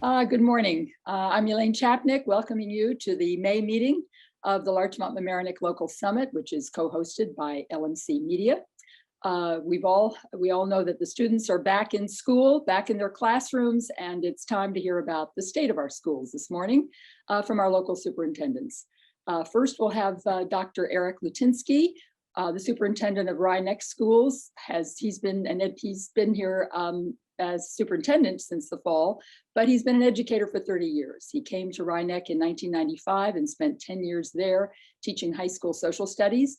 Good morning. I'm Elaine Chapnick, welcoming you to the May meeting of the Larchmont Mamaroneck Local Summit, which is co-hosted by LMC Media. We all know that the students are back in school, back in their classrooms, and it's time to hear about the state of our schools this morning from our local superintendents. First, we'll have Dr. Eric Lutinski, the superintendent of Mamaroneck Schools. He's been here as superintendent since the fall, but he's been an educator for 30 years. He came to Mamaroneck in 1995 and spent 10 years there teaching high school social studies.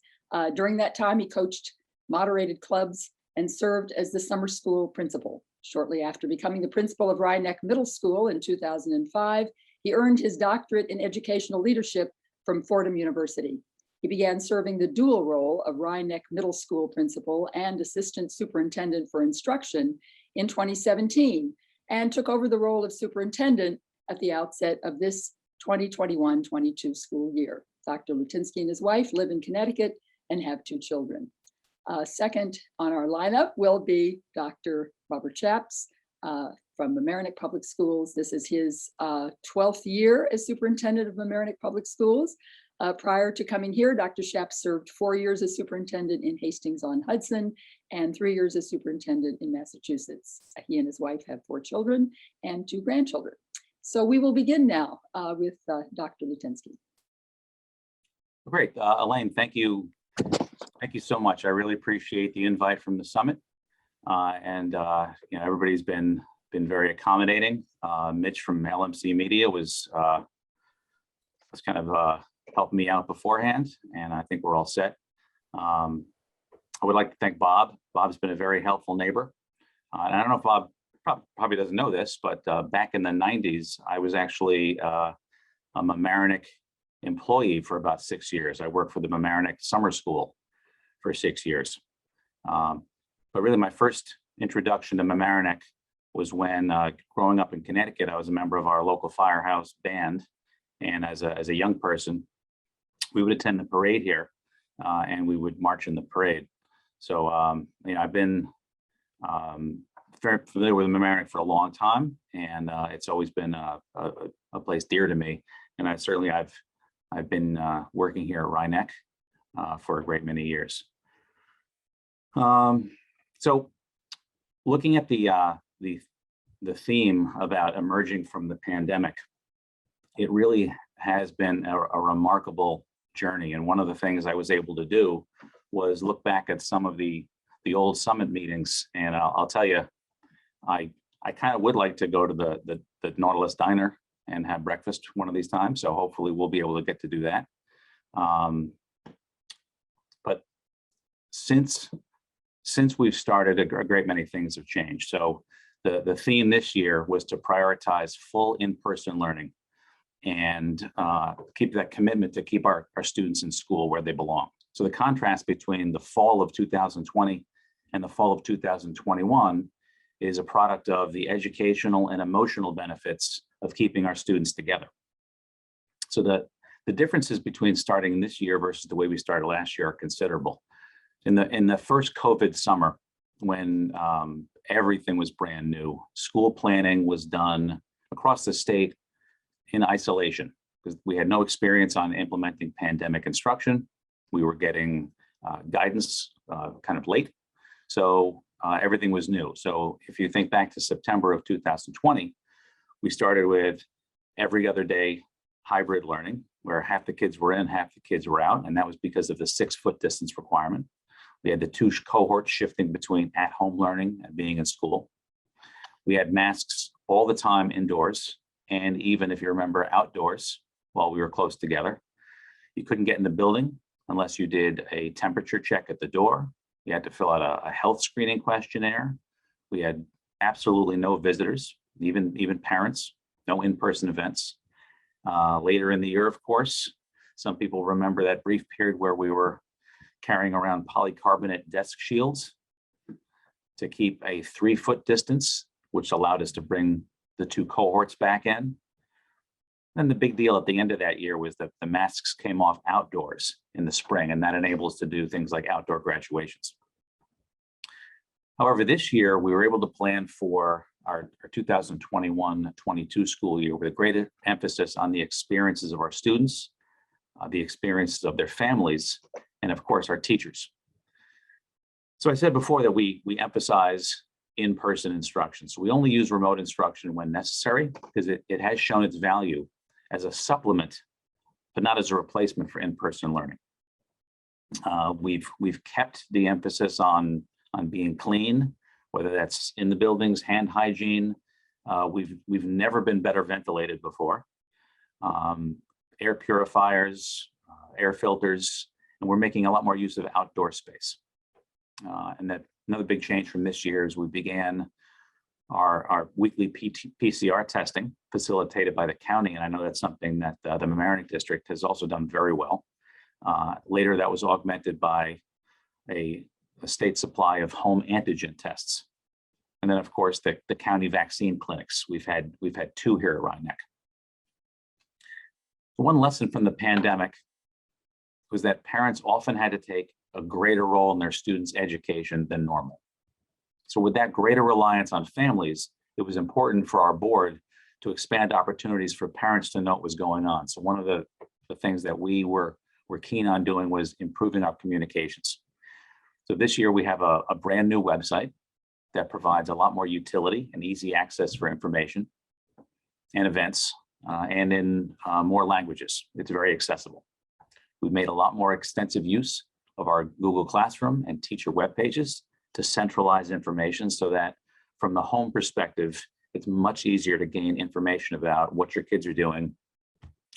During that time, he coached moderated clubs and served as the summer school principal. Shortly after becoming the principal of Mamaroneck Middle School in 2005, he earned his doctorate in educational leadership from Fordham University. He began serving the dual role of Mamaroneck Middle School principal and assistant superintendent for instruction in 2017 and took over the role of superintendent at the outset of this 2021-22 school year. Dr. Lutinski and his wife live in Connecticut and have 2 children. Second on our lineup will be Dr. Robert Chaps from Mamaroneck Public Schools. This is his 12th year as superintendent of Mamaroneck Public Schools. Prior to coming here, Dr. Chaps served 4 years as superintendent in Hastings-on-Hudson and 3 years as superintendent in Massachusetts. He and his wife have 4 children and 2 grandchildren. So we will begin now with Dr. Lutinski. Great, Elaine, thank you. Thank you so much. I really appreciate the invite from the summit. Everybody's been very accommodating. Mitch from LMC Media was kind of helping me out beforehand, and I think we're all set. I would like to thank Bob. Bob's been a very helpful neighbor. And I don't know if Bob probably doesn't know this, but back in the 90s, I was actually a Mamaroneck employee for about 6 years. I worked for the Mamaroneck Summer School for 6 years. But really my first introduction to Mamaroneck was when growing up in Connecticut, I was a member of our local firehouse band. And as a young person, we would attend the parade here and we would march in the parade. So, I've been very familiar with Mamaroneck for a long time, and it's always been a place dear to me. And I've been working here at Mamaroneck for a great many years. So looking at the theme about emerging from the pandemic, it really has been a remarkable journey. And one of the things I was able to do was look back at some of the old summit meetings. And I'll tell you, I kind of would like to go to the Nautilus Diner and have breakfast one of these times. So hopefully we'll be able to get to do that. But since we've started, a great many things have changed. So the theme this year was to prioritize full in-person learning and keep that commitment to keep our students in school where they belong. So the contrast between the fall of 2020 and the fall of 2021 is a product of the educational and emotional benefits of keeping our students together. So the differences between starting this year versus the way we started last year are considerable. In the first COVID summer, when everything was brand new, school planning was done across the state in isolation because we had no experience on implementing pandemic instruction. We were getting guidance kind of late. So everything was new. So if you think back to September of 2020, we started with every other day hybrid learning where half the kids were in, half the kids were out. And that was because of the 6-foot distance requirement. We had the 2 cohorts shifting between at-home learning and being in school. We had masks all the time indoors. And even if you remember outdoors while we were close together. You couldn't get in the building unless you did a temperature check at the door. You had to fill out a health screening questionnaire. We had absolutely no visitors, even parents, no in-person events. Later in the year, of course, some people remember that brief period where we were carrying around polycarbonate desk shields to keep a 3-foot distance, which allowed us to bring the 2 cohorts back in. And the big deal at the end of that year was that the masks came off outdoors in the spring, and that enabled us to do things like outdoor graduations. However, this year we were able to plan for our 2021-22 school year with a greater emphasis on the experiences of our students, the experiences of their families, and of course, our teachers. So I said before that we emphasize in-person instruction. So we only use remote instruction when necessary because it has shown its value as a supplement, but not as a replacement for in-person learning. We've kept the emphasis on being clean, whether that's in the buildings, hand hygiene. We've never been better ventilated before. Air purifiers, air filters, and we're making a lot more use of outdoor space. And that another big change from this year is we began our weekly PCR testing facilitated by the county. And I know that's something that the Mamaroneck district has also done very well. Later, that was augmented by a state supply of home antigen tests. And then, of course, the county vaccine clinics. We've had 2 here at Roneck. One lesson from the pandemic was that parents often had to take a greater role in their students' education than normal. So with that greater reliance on families, it was important for our board to expand opportunities for parents to know what was going on. So one of the things that we were keen on doing was improving our communications. So this year we have a brand new website that provides a lot more utility and easy access for information and events and in more languages. It's very accessible. We've made a lot more extensive use of our Google Classroom and teacher web pages to centralize information so that from the home perspective, it's much easier to gain information about what your kids are doing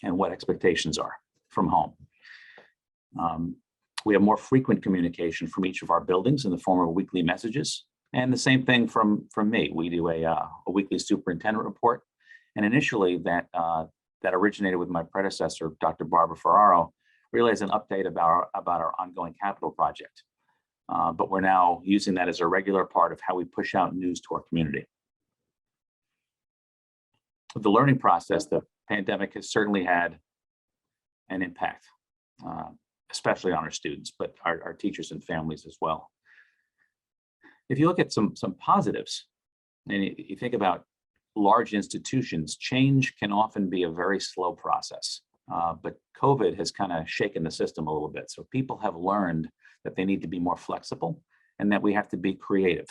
and what expectations are from home. We have more frequent communication from each of our buildings in the form of weekly messages, and the same thing from me. We do a weekly superintendent report, and initially that originated with my predecessor, Dr. Barbara Ferraro, really as an update about our ongoing capital project. But we're now using that as a regular part of how we push out news to our community. With the learning process, the pandemic has certainly had an impact, especially on our students, but our teachers and families as well. If you look at some positives, and you think about large institutions, change can often be a very slow process. But COVID has kind of shaken the system a little bit. So people have learned that they need to be more flexible and that we have to be creative.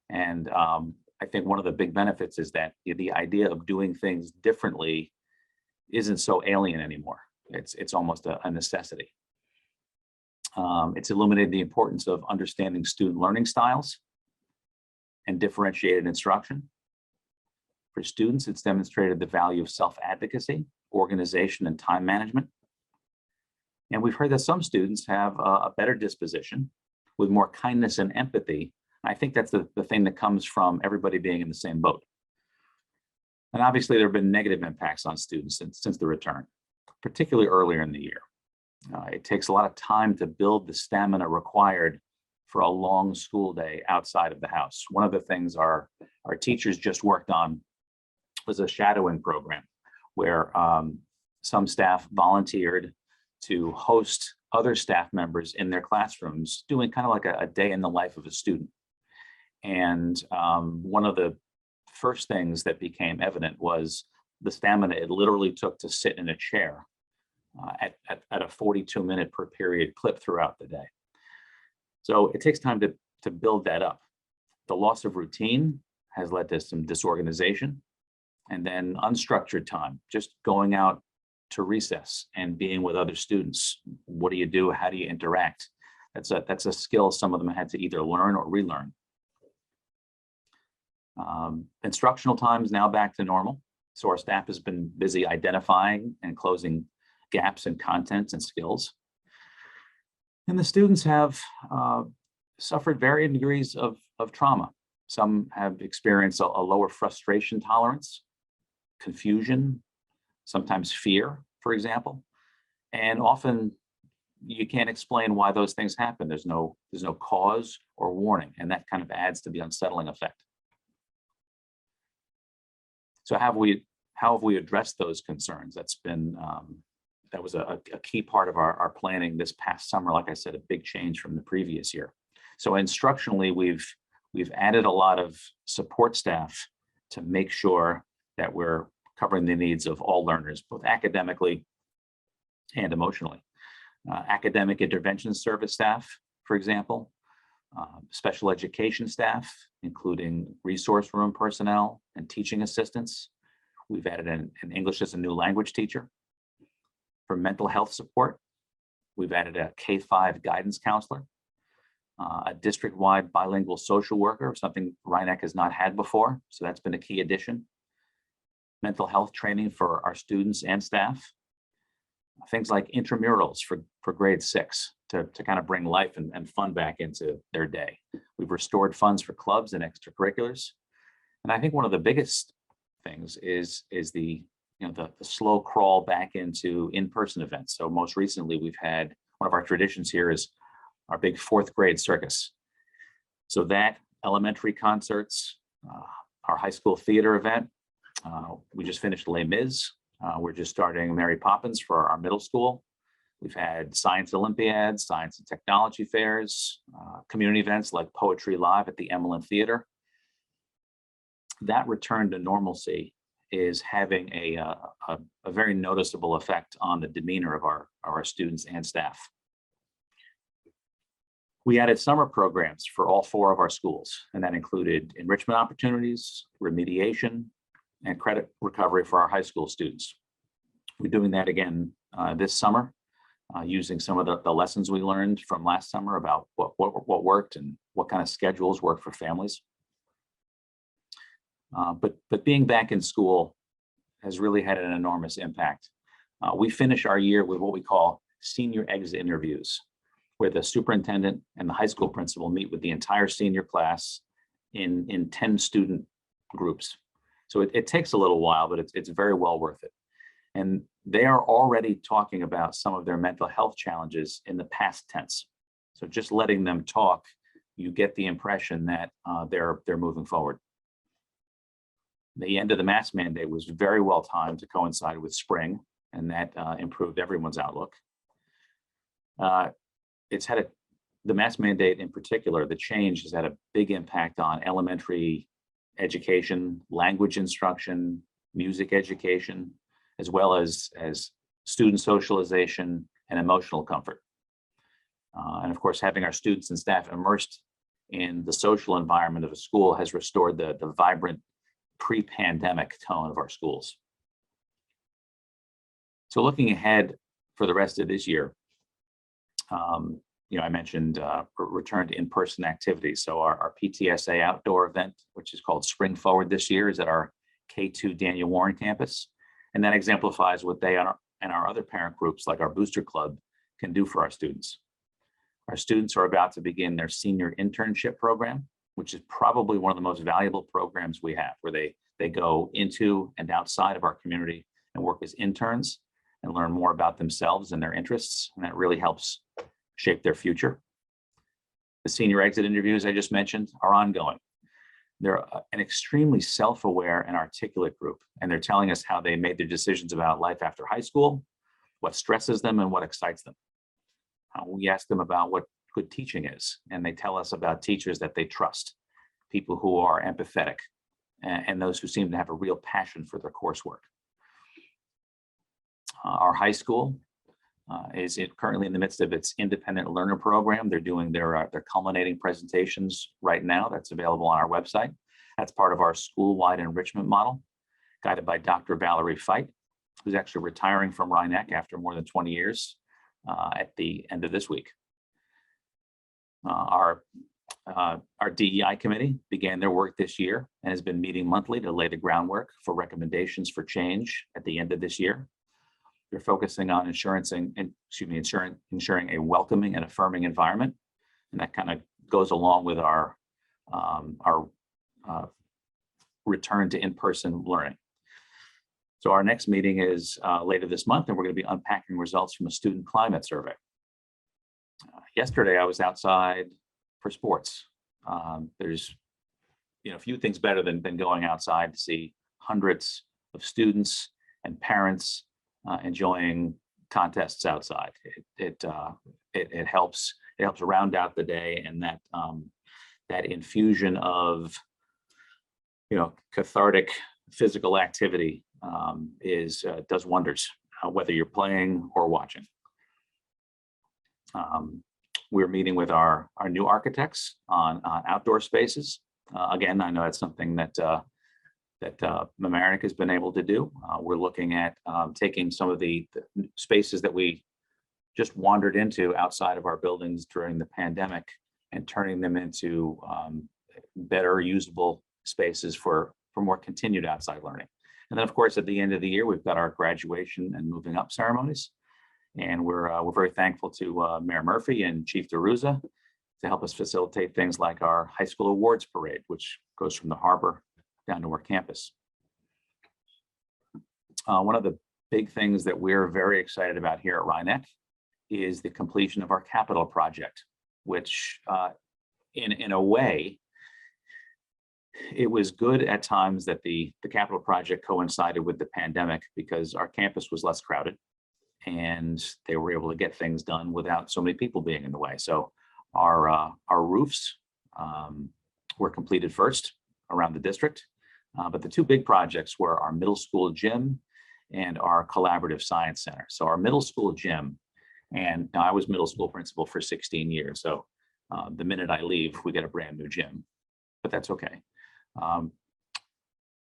And I think one of the big benefits is that the idea of doing things differently isn't so alien anymore. It's almost a necessity. It's illuminated the importance of understanding student learning styles and differentiated instruction. For students, it's demonstrated the value of self-advocacy, organization, and time management. And we've heard that some students have a better disposition with more kindness and empathy. I think that's the thing that comes from everybody being in the same boat. And obviously, there have been negative impacts on students since the return, particularly earlier in the year. It takes a lot of time to build the stamina required for a long school day outside of the house. One of the things our teachers just worked on was a shadowing program where some staff volunteered to host other staff members in their classrooms, doing kind of like a day in the life of a student. And one of the first things that became evident was the stamina it literally took to sit in a chair at a 42-minute per period clip throughout the day. So it takes time to build that up. The loss of routine has led to some disorganization, and then unstructured time, just going out to recess and being with other students. What do you do? How do you interact? That's a skill some of them had to either learn or relearn. Instructional time is now back to normal. So our staff has been busy identifying and closing gaps in content and skills. And the students have suffered varying degrees of trauma. Some have experienced a lower frustration tolerance, confusion, sometimes fear, for example. And often you can't explain why those things happen. There's no cause or warning, and that kind of adds to the unsettling effect. So how have we addressed those concerns? That was a key part of our planning this past summer. Like I said, a big change from the previous year. So instructionally, we've added a lot of support staff to make sure that we're covering the needs of all learners, both academically and emotionally. Academic intervention service staff, for example, special education staff, including resource room personnel and teaching assistants. We've added an English as a new language teacher. For mental health support, we've added a K-5 guidance counselor, a district-wide bilingual social worker, something Rhinebeck has not had before, so that's been a key addition. Mental health training for our students and staff. Things like intramurals for grade 6 to kind of bring life and fun back into their day. We've restored funds for clubs and extracurriculars. And I think one of the biggest things is the slow crawl back into in-person events. So most recently, we've had one of our traditions here is our big 4th grade circus. So that elementary concerts, our high school theater event, we just finished Les Mis. We're just starting Mary Poppins for our middle school. We've had science Olympiads, science and technology fairs, community events like Poetry Live at the Emlyn Theater. That return to normalcy is having a very noticeable effect on the demeanor of our students and staff. We added summer programs for all 4 of our schools, and that included enrichment opportunities, remediation, and credit recovery for our high school students. We're doing that again this summer, using some of the lessons we learned from last summer about what worked and what kind of schedules work for families. But being back in school has really had an enormous impact. We finish our year with what we call senior exit interviews, where the superintendent and the high school principal meet with the entire senior class in 10 student groups. So it takes a little while, but it's very well worth it. And they are already talking about some of their mental health challenges in the past tense. So just letting them talk, you get the impression that they're moving forward. The end of the mask mandate was very well timed to coincide with spring, and that improved everyone's outlook. The mask mandate in particular, the change has had a big impact on elementary education, language instruction, music education, as well as student socialization and emotional comfort. And of course, having our students and staff immersed in the social environment of a school has restored the vibrant pre-pandemic tone of our schools. So looking ahead for the rest of this year, I mentioned return to in-person activities. So our PTSA outdoor event, which is called Spring Forward this year, is at our K2 Daniel Warren campus. And that exemplifies what they and our other parent groups like our Booster Club can do for our students. Our students are about to begin their senior internship program, which is probably one of the most valuable programs we have, where they go into and outside of our community and work as interns and learn more about themselves and their interests. And that really helps shape their future. The senior exit interviews I just mentioned are ongoing. They're an extremely self-aware and articulate group, and they're telling us how they made their decisions about life after high school, what stresses them and what excites them. We ask them about what good teaching is, and they tell us about teachers that they trust, people who are empathetic, and those who seem to have a real passion for their coursework. Our high school is currently in the midst of its independent learner program. They're doing their culminating presentations right now. That's available on our website. That's part of our school-wide enrichment model, guided by Dr. Valerie Feit, who's actually retiring from Rhinebeck after more than 20 years at the end of this week. Our DEI committee began their work this year and has been meeting monthly to lay the groundwork for recommendations for change at the end of this year. They're focusing on ensuring a welcoming and affirming environment, and that kind of goes along with our return to in-person learning. So our next meeting is later this month, and we're going to be unpacking results from a student climate survey. Yesterday, I was outside for sports. There's a few things better than going outside to see hundreds of students and parents enjoying contests outside. It helps round out the day, and that infusion of cathartic physical activity does wonders, whether you're playing or watching. We're meeting with our new architects on outdoor spaces. Again, I know that's something that Mamaroneck has been able to do. We're looking at taking some of the spaces that we just wandered into outside of our buildings during the pandemic and turning them into better usable spaces for more continued outside learning. And then, of course, at the end of the year, we've got our graduation and moving up ceremonies. And we're very thankful to Mayor Murphy and Chief DeRuza to help us facilitate things like our high school awards parade, which goes from the harbor down to our campus. One of the big things that we're very excited about here at Rhinebeck is the completion of our capital project, which in a way, it was good at times that the capital project coincided with the pandemic because our campus was less crowded and they were able to get things done without so many people being in the way. So our roofs were completed first around the district, but the two big projects were our middle school gym and our collaborative science center. So our middle school gym, and now I was middle school principal for 16 years. So the minute I leave, we get a brand new gym, but that's okay.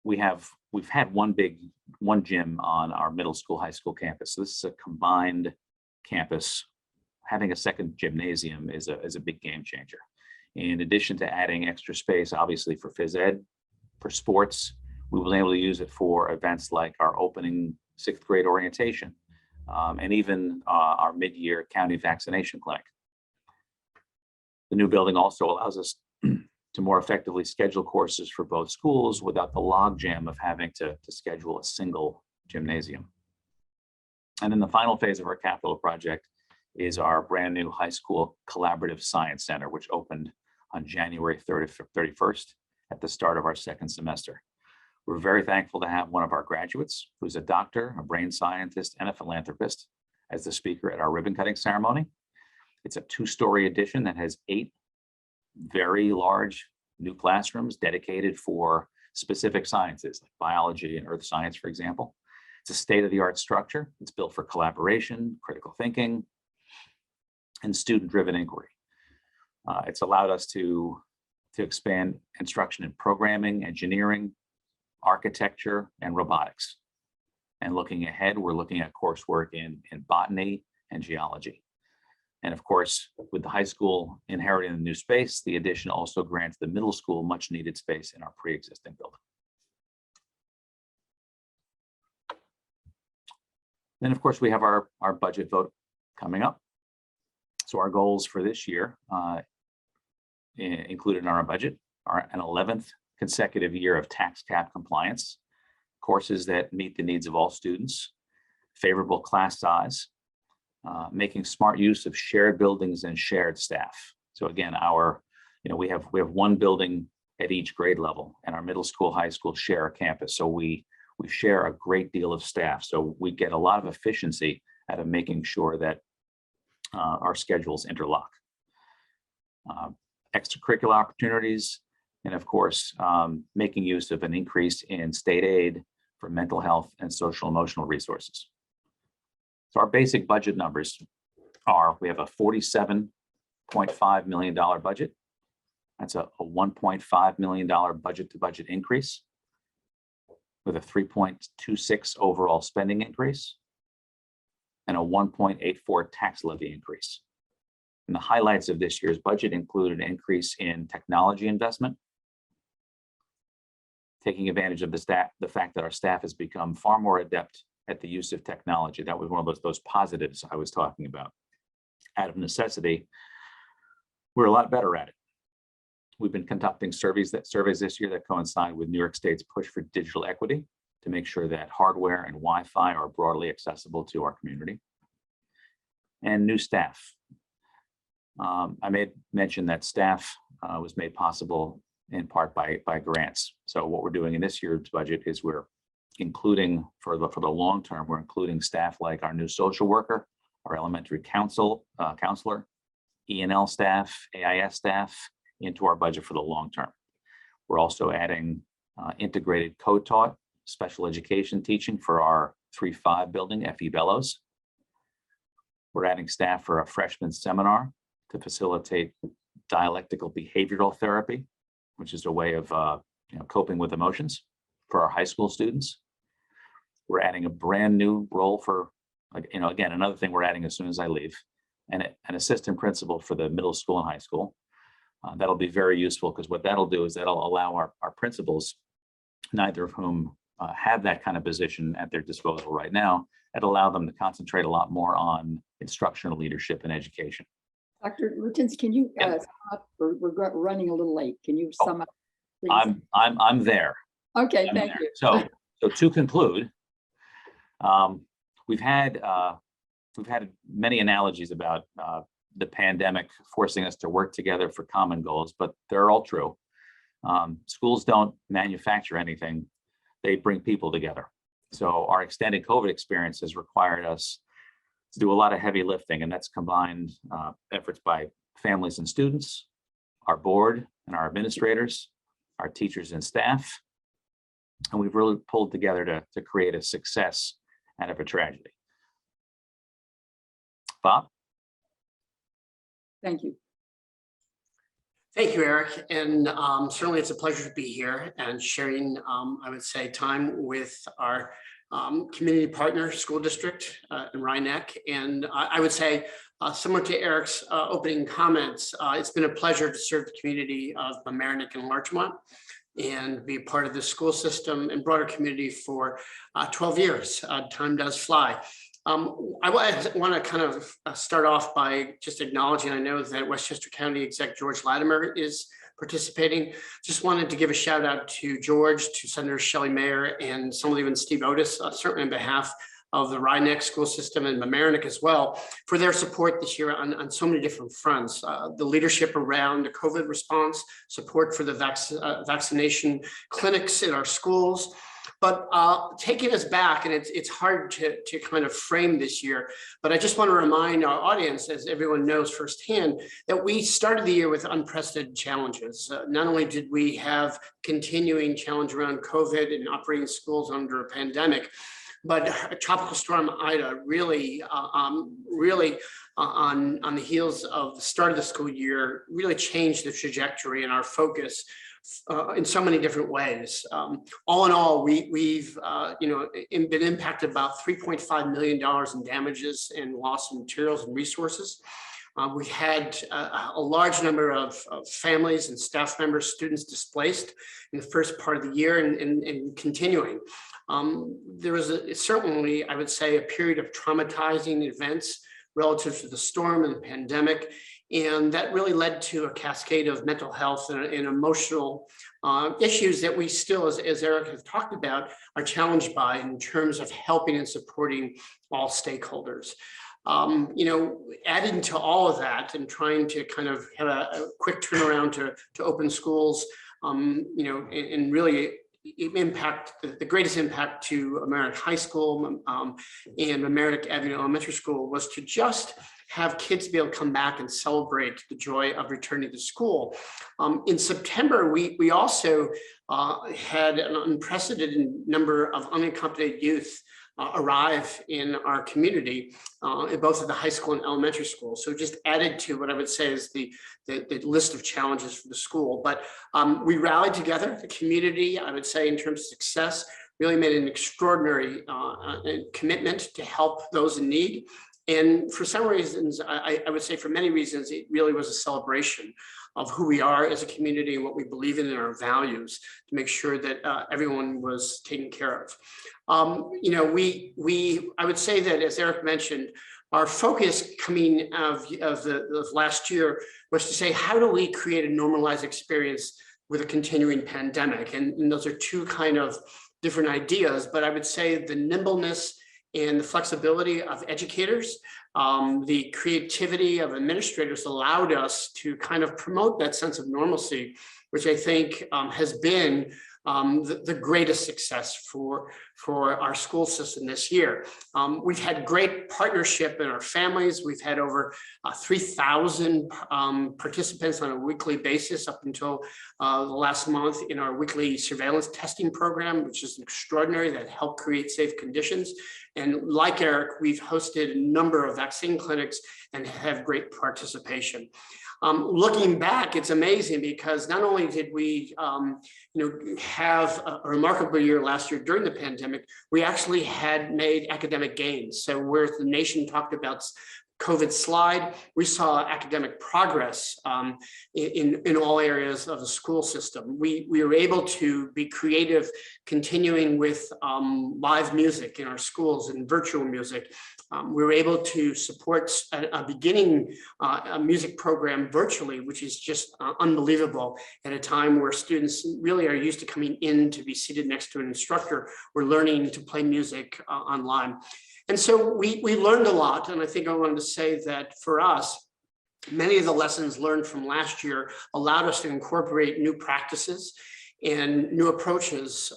We've had one gym on our middle school, high school campus. So this is a combined campus. Having a second gymnasium is a big game changer. In addition to adding extra space, obviously for phys ed, for sports, we were able to use it for events like our opening 6th grade orientation, and even our mid-year county vaccination clinic. The new building also allows us to more effectively schedule courses for both schools without the logjam of having to schedule a single gymnasium. And then the final phase of our capital project is our brand new high school collaborative science center, which opened on January 31st at the start of our second semester. We're very thankful to have one of our graduates, who's a doctor, a brain scientist, and a philanthropist, as the speaker at our ribbon cutting ceremony. It's a 2-story addition that has 8 very large new classrooms dedicated for specific sciences like biology and earth science, for example. It's a state-of-the-art structure. It's built for collaboration, critical thinking, and student-driven inquiry. It's allowed us to expand instruction in programming, engineering, architecture, and robotics. And looking ahead, we're looking at coursework in botany and geology. And of course, with the high school inheriting the new space, the addition also grants the middle school much needed space in our pre-existing building. Then, of course, we have our budget vote coming up. So our goals for this year, included in our budget, are an 11th consecutive year of tax cap compliance, courses that meet the needs of all students, favorable class size, making smart use of shared buildings and shared staff. So again, we have one building at each grade level, and our middle school, high school share a campus. So we share a great deal of staff. So we get a lot of efficiency out of making sure that our schedules interlock. Extracurricular opportunities, and of course, making use of an increase in state aid for mental health and social emotional resources. So our basic budget numbers are, we have a $47.5 million budget. That's a $1.5 million budget to budget increase with a 3.26 overall spending increase and a 1.84 tax levy increase. And the highlights of this year's budget include an increase in technology investment, taking advantage of the fact that our staff has become far more adept at the use of technology. That was one of those positives I was talking about. Out of necessity, we're a lot better at it. We've been conducting surveys this year that coincide with New York State's push for digital equity to make sure that hardware and Wi-Fi are broadly accessible to our community. And new staff. I made mention that staff was made possible in part by grants. So what we're doing in this year's budget is we're including for the long term, we're including staff like our new social worker, our elementary counselor, E&L staff, AIS staff into our budget for the long term. We're also adding integrated co-taught special education teaching for our 3-5 building, FE Bellows. We're adding staff for a freshman seminar to facilitate dialectical behavioral therapy, which is a way of coping with emotions for our high school students. We're adding a brand new role for, again, another thing we're adding as soon as I leave, and an assistant principal for the middle school and high school. That'll be very useful because what that'll do is that'll allow our principals, neither of whom have that kind of position at their disposal right now, it'll allow them to concentrate a lot more on instructional leadership and education. Dr. Lutinski, can you sum up? We're running a little late. Can you sum up, please? I'm there. Okay, thank you. So to conclude, we've had many analogies about the pandemic forcing us to work together for common goals, but they're all true. Schools don't manufacture anything, they bring people together. So our extended COVID experience has required us to do a lot of heavy lifting, and that's combined efforts by families and students, our board and our administrators, our teachers and staff, and we've really pulled together to create a success out of a tragedy. Bob? Thank you. Thank you, Eric. And certainly it's a pleasure to be here and sharing, I would say, time with our community partner school district in Mamaroneck. And I would say, similar to Eric's opening comments, it's been a pleasure to serve the community of Mamaroneck and Larchmont and be a part of the school system and broader community for 12 years. Time does fly. I want to kind of start off by just acknowledging, I know that Westchester County Exec George Latimer is participating. Just wanted to give a shout out to George, to Senator Shelley Mayer, and some even Steve Otis, certainly on behalf of the Mamaroneck school system and Mamaroneck as well, for their support this year on so many different fronts. The leadership around the COVID response, support for the vaccination clinics in our schools, but taking us back, and it's hard to kind of frame this year, but I just want to remind our audience, as everyone knows firsthand, that we started the year with unprecedented challenges. Not only did we have continuing challenge around COVID and operating schools under a pandemic, but Tropical Storm Ida really on the heels of the start of the school year really changed the trajectory and our focus in so many different ways. All in all, we've been impacted about $3.5 million in damages and loss of materials and resources. We had a large number of families and staff members, students displaced in the first part of the year and continuing. There was certainly, I would say, a period of traumatizing events relative to the storm and the pandemic. And that really led to a cascade of mental health and emotional issues that we still, as Eric has talked about, are challenged by in terms of helping and supporting all stakeholders. Adding to all of that and trying to kind of have a quick turnaround to open schools, and really impact, the greatest impact to Mamaroneck High School and Mamaroneck Avenue Elementary School was to just have kids be able to come back and celebrate the joy of returning to school. In September, we also had an unprecedented number of unaccompanied youth arrive in our community, in both of the high school and elementary school. So just added to what I would say is the list of challenges for the school. But we rallied together, the community, I would say in terms of success, really made an extraordinary commitment to help those in need. And for some reasons, I would say for many reasons, it really was a celebration of who we are as a community and what we believe in and our values to make sure that everyone was taken care of. I would say that, as Eric mentioned, our focus coming of the last year was to say, how do we create a normalized experience with a continuing pandemic? And those are two kind of different ideas, but I would say the nimbleness and the flexibility of educators, the creativity of administrators allowed us to kind of promote that sense of normalcy, which I think has been the greatest success for for our school system this year. We've had great partnership in our families. We've had over 3,000 participants on a weekly basis up until the last month in our weekly surveillance testing program, which is extraordinary, that helped create safe conditions. And like Eric, we've hosted a number of vaccine clinics and have great participation. Looking back, it's amazing because not only did we have a remarkable year last year during the pandemic, we actually had made academic gains. So where the nation talked about COVID slide, we saw academic progress in all areas of the school system. We were able to be creative, continuing with live music in our schools and virtual music. We were able to support a beginning music program virtually, which is just unbelievable at a time where students really are used to coming in to be seated next to an instructor. We're learning to play music online. And so we learned a lot. And I think I wanted to say that for us, many of the lessons learned from last year allowed us to incorporate new practices and new approaches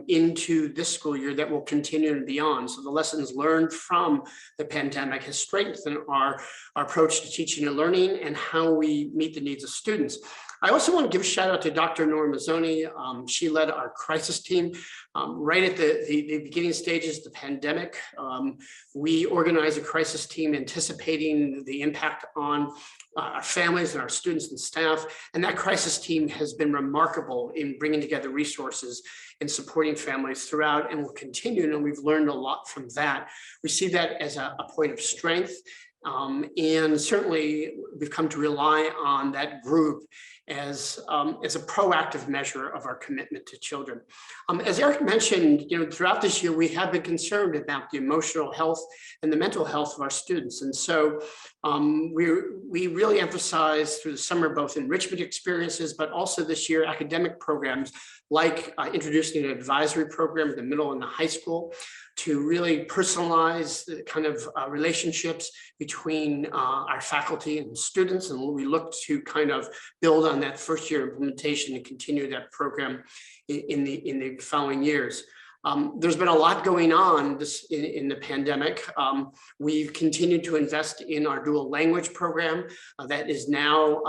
into this school year that will continue and beyond. So the lessons learned from the pandemic has strengthened our approach to teaching and learning and how we meet the needs of students. I also want to give a shout out to Dr. Nora Mazzoni. She led our crisis team right at the beginning stages of the pandemic. We organized a crisis team anticipating the impact on our families and our students and staff. And that crisis team has been remarkable in bringing together resources and supporting families throughout, and will continue. And we've learned a lot from that. We see that as a point of strength. And certainly we've come to rely on that group as a proactive measure of our commitment to children. As Eric mentioned, throughout this year, we have been concerned about the emotional health and the mental health of our students. And so we really emphasized through the summer, both enrichment experiences, but also this year, academic programs like introducing an advisory program in the middle and the high school to really personalize the kind of relationships between our faculty and students. And we look to kind of build on that first year implementation and continue that program in the following years. There's been a lot going on in the pandemic. We've continued to invest in our dual language program that is now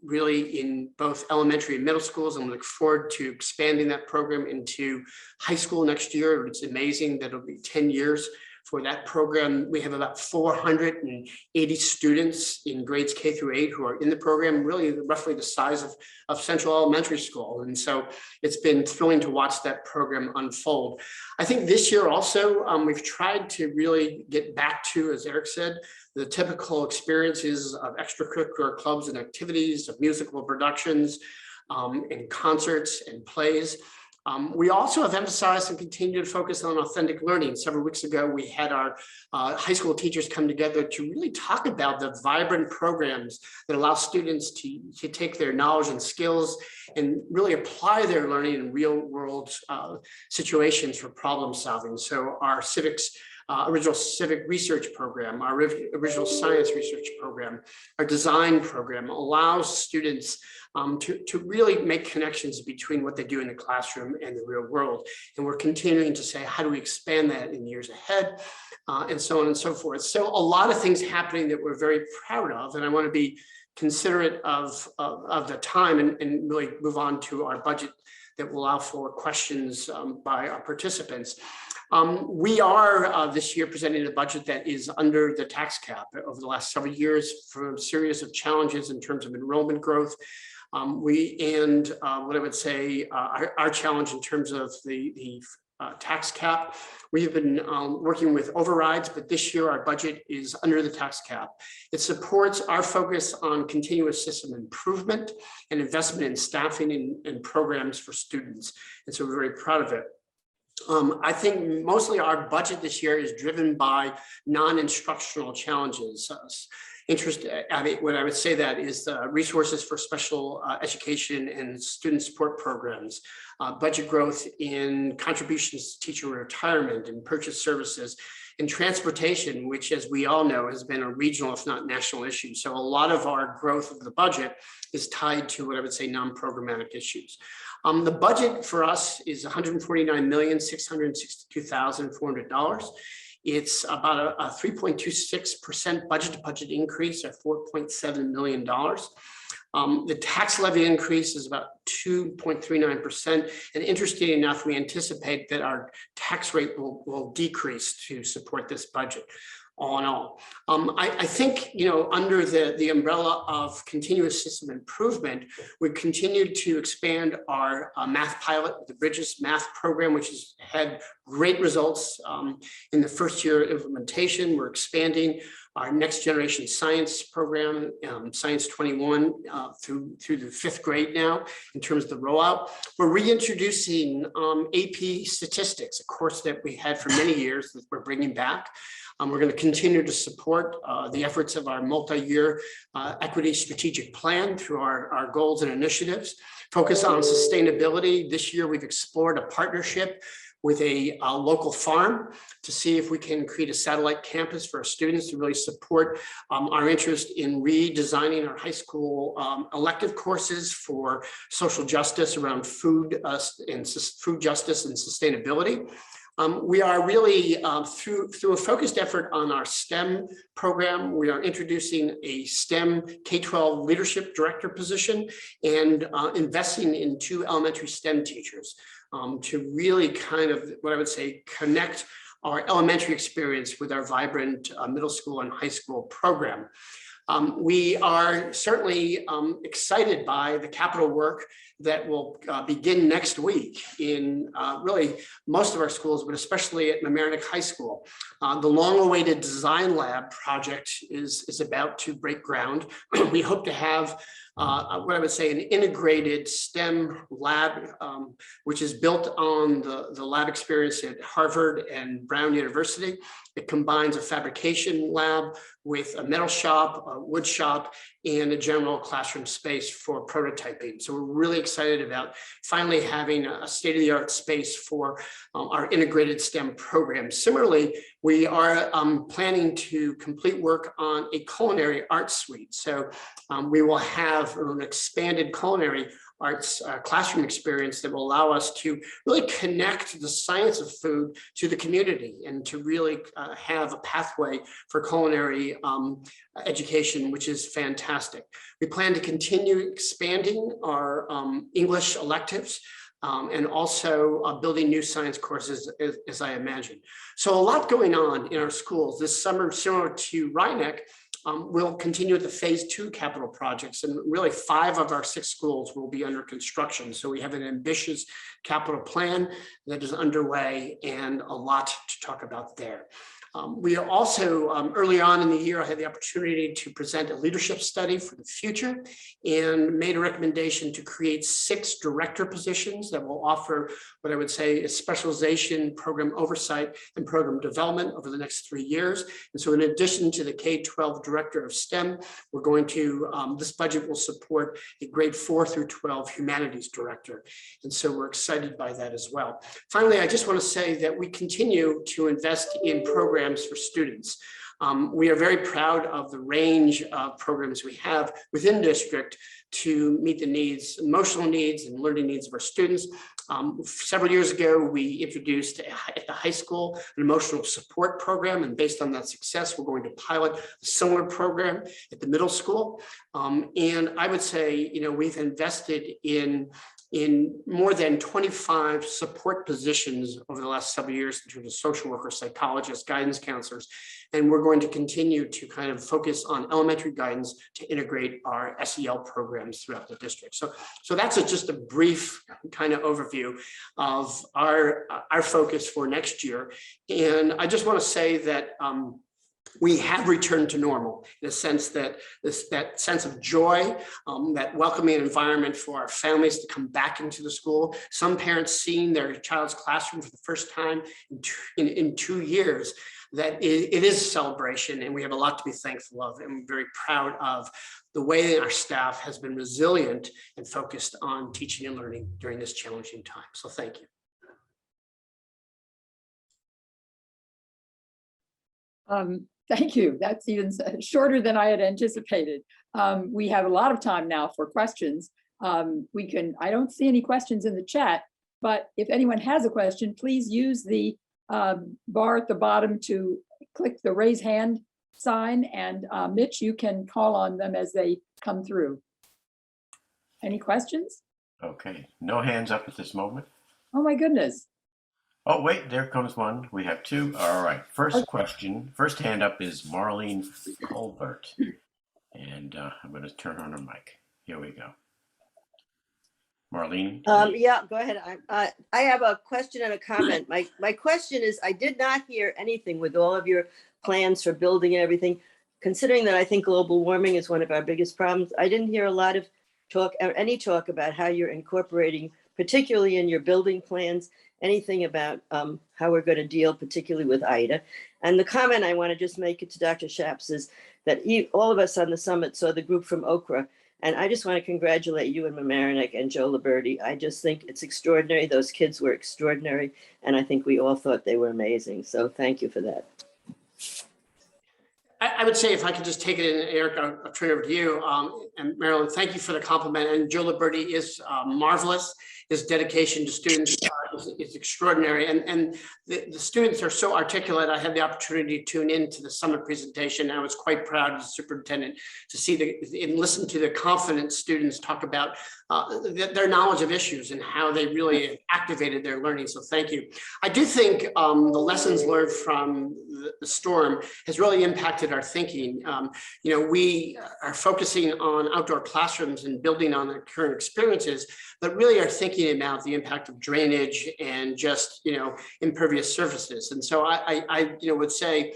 really in both elementary and middle schools, and we look forward to expanding that program into high school next year. It's amazing that it'll be 10 years for that program. We have about 480 students in grades K through 8 who are in the program, really roughly the size of Central Elementary School. And so it's been thrilling to watch that program unfold. I think this year also, we've tried to really get back to, as Eric said, the typical experiences of extracurricular clubs and activities, of musical productions, and concerts and plays. We also have emphasized and continue to focus on authentic learning. Several weeks ago, we had our high school teachers come together to really talk about the vibrant programs that allow students to take their knowledge and skills and really apply their learning in real world situations for problem solving. So our original civic research program, our original science research program, our design program allows students to really make connections between what they do in the classroom and the real world. And we're continuing to say, how do we expand that in years ahead, and so on and so forth. So a lot of things happening that we're very proud of, and I want to be considerate of the time and really move on to our budget that will allow for questions by our participants. We are this year presenting a budget that is under the tax cap. Over the last several years, for a series of challenges in terms of enrollment growth, what I would say our challenge in terms of the tax cap, we have been working with overrides, but this year our budget is under the tax cap. It supports our focus on continuous system improvement and investment in staffing and programs for students. And so we're very proud of it. I think mostly our budget this year is driven by non-instructional challenges. What I would say that is the resources for special education and student support programs, budget growth in contributions to teacher retirement and purchase services, and transportation, which, as we all know, has been a regional, if not national issue. So a lot of our growth of the budget is tied to what I would say non-programmatic issues. The budget for us is $149,662,400. It's about a 3.26% budget-to-budget increase of $4.7 million. The tax levy increase is about 2.39%. And interesting enough, we anticipate that our tax rate will decrease to support this budget. All in all, I think, under the umbrella of continuous system improvement, we continued to expand our math pilot, the Bridges math program, which has had great results in the first year of implementation. We're expanding our next generation science program, Science 21, through the 5th grade now in terms of the rollout. We're reintroducing AP statistics, a course that we had for many years that we're bringing back. We're going to continue to support the efforts of our multi-year equity strategic plan through our goals and initiatives. Focus on sustainability. This year, we've explored a partnership with a local farm to see if we can create a satellite campus for our students to really support our interest in redesigning our high school elective courses for social justice around food justice and sustainability. We are really, through a focused effort on our STEM program, we are introducing a STEM K-12 leadership director position and investing in 2 elementary STEM teachers to really kind of, what I would say, connect our elementary experience with our vibrant middle school and high school program. We are certainly excited by the capital work that will begin next week in really most of our schools, but especially at Mamaroneck High School. The long-awaited design lab project is about to break ground. We hope to have what I would say an integrated STEM lab, which is built on the lab experience at Harvard and Brown University. It combines a fabrication lab with a metal shop, a wood shop, and a general classroom space for prototyping. So we're really excited about finally having a state-of-the-art space for our integrated STEM program. Similarly, we are planning to complete work on a culinary arts suite. So we will have an expanded culinary arts classroom experience that will allow us to really connect the science of food to the community and to really have a pathway for culinary education, which is fantastic. We plan to continue expanding our English electives and also building new science courses, as I imagine. So a lot going on in our schools this summer, similar to Rhinebeck. We'll continue with the phase 2 capital projects, and really 5 of our 6 schools will be under construction. So we have an ambitious capital plan that is underway and a lot to talk about there. We are also, early on in the year, I had the opportunity to present a leadership study for the future and made a recommendation to create 6 director positions that will offer what I would say is specialization, program oversight, and program development over the next 3 years. And so in addition to the K-12 director of STEM, we're going to, this budget will support a grade 4 through 12 humanities director. And so we're excited by that as well. Finally, I just want to say that we continue to invest in programs for students. We are very proud of the range of programs we have within district to meet the needs, emotional needs and learning needs of our students. Several years ago, we introduced at the high school an emotional support program, and based on that success, we're going to pilot a similar program at the middle school. And I would say, we've invested in more than 25 support positions over the last several years in terms of social workers, psychologists, guidance counselors, and we're going to continue to kind of focus on elementary guidance to integrate our SEL programs throughout the district. So that's just a brief kind of overview of our focus for next year. And I just want to say that we have returned to normal in the sense that that sense of joy, that welcoming environment for our families to come back into the school. Some parents seeing their child's classroom for the first time in 2 years, that it is a celebration, and we have a lot to be thankful of, and we're very proud of the way that our staff has been resilient and focused on teaching and learning during this challenging time. So thank you. Thank you. That's even shorter than I had anticipated. We have a lot of time now for questions. I don't see any questions in the chat, but if anyone has a question, please use the bar at the bottom to click the raise hand sign, and Mitch, you can call on them as they come through. Any questions? Okay, no hands up at this moment. Oh my goodness. Oh, wait, there comes one. We have two. All right, first question, first hand up is Marlene Colbert. And I'm going to turn on her mic. Here we go. Marlene? Yeah, go ahead. I have a question and a comment. My question is, I did not hear anything with all of your plans for building and everything, considering that I think global warming is one of our biggest problems. I didn't hear a lot of talk or any talk about how you're incorporating, particularly in your building plans, anything about how we're going to deal particularly with Ida. And the comment I want to just make it to Dr. Shaps is that all of us on the summit saw the group from Okra. And I just want to congratulate you and Mamaroneck and Joe Liberti. I just think it's extraordinary. Those kids were extraordinary. And I think we all thought they were amazing. So thank you for that. I would say, if I could just take it in, Eric, I'll turn it over to you. And Marilyn, thank you for the compliment. And Joe Liberti is marvelous. His dedication to students is extraordinary. And the students are so articulate. I had the opportunity to tune into the summit presentation. I was quite proud as a superintendent to see and listen to the confident students talk about their knowledge of issues and how they really activated their learning. So thank you. I do think the lessons learned from the storm has really impacted our thinking. We are focusing on outdoor classrooms and building on the current experiences, but really are thinking about the impact of drainage and just, impervious surfaces. And so I would say